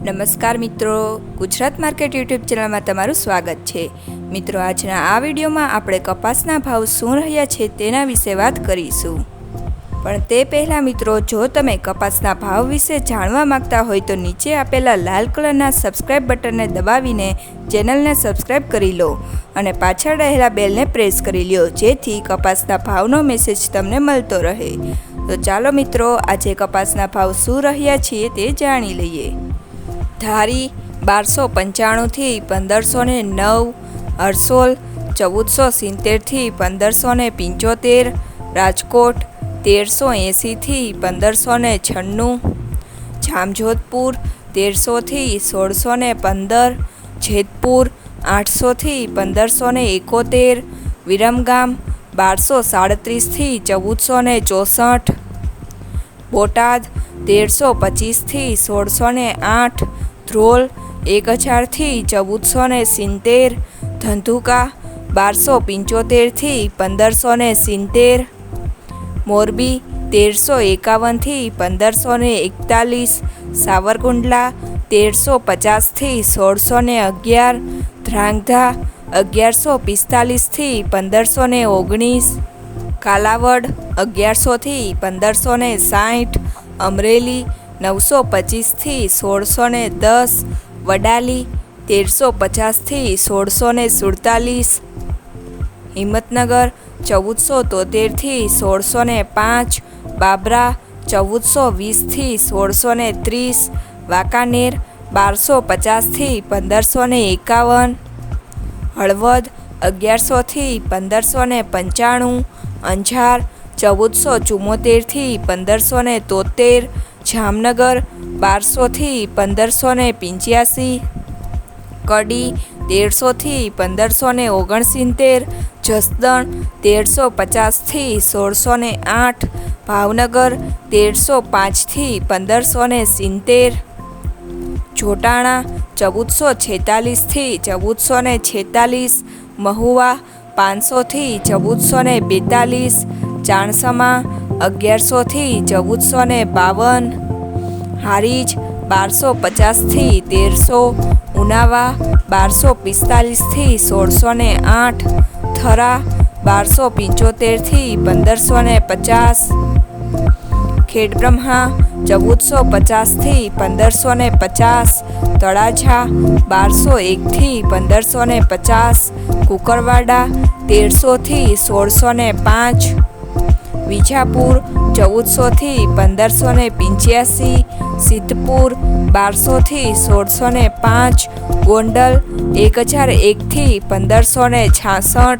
નમસ્કાર મિત્રો, Gujarat market YouTube ચેનલમાં તમારું સ્વાગત છે। મિત્રો, આજના આ વિડીયોમાં આપણે કપાસના ભાવ શું રહ્યા છે તેના વિશે વાત કરીશું। પણ તે પહેલાં મિત્રો, જો તમે કપાસના ભાવ વિશે જાણવા માંગતા હોય તો નીચે આપેલા લાલ કલરના સબસ્ક્રાઇબ બટનને દબાવીને ચેનલને સબસ્ક્રાઇબ કરી લો અને પાછળ રહેલા બેલને પ્રેસ કરી લો, જેથી કપાસના ભાવનો મેસેજ તમને મળતો રહે। તો ચાલો મિત્રો, આજે કપાસના ભાવ શું રહ્યા છે તે જાણી લઈએ। ધારી 1295 થી 1509, હરસોલ 1470 થી 1575, રાજકોટ 1380 થી 1596, જામજોધપુર 1300 થી 1615, જેતપુર 800 થી 1571, વિરમગામ 1237 થી 1464, બોટાદ 1325 થી 1608, ધ્રોલ 1000 થી 1470, ધંધુકા 1275 થી 1570, મોરબી 1351 થી 1541, સાવરકુંડલા 1350 થી 1611, ધ્રાંગધ્રા 1145 થી 1519, કાલાવડ 1100 થી 1560, અમરેલી 925 થી 1610, વડાલી 1350 થી 1647, હિંમતનગર 1473 થી 1605, બાબરા 1420 થી 1630, વાંકાનેર 1250 થી 1551, હળવદ 1100 થી 1595, અંજાર 1474 થી 1573, જામનગર 1200 થી 1585, કડી 1300 થી 1569, જસદણ 1350 થી 1608, ભાવનગર 1305 થી 1570, જોટાણા 1446 થી 1446, મહુવા 500 થી 1442, ચાણસમા 1100 થી 1452, હારીજ 1250 થી 1300, ઉનાવા 1245 થી 1608, થરા 1275 થી 1550, ખેડબ્રહ્મા 1450 થી 1550, તળાજા 1201 થી 1550, કુકરવાડા 1300 થી 1605, વિજાપુર 1400 થી 1585, સિદ્ધપુર 1200 થી 1605, ગોંડલ 1001 થી 1566,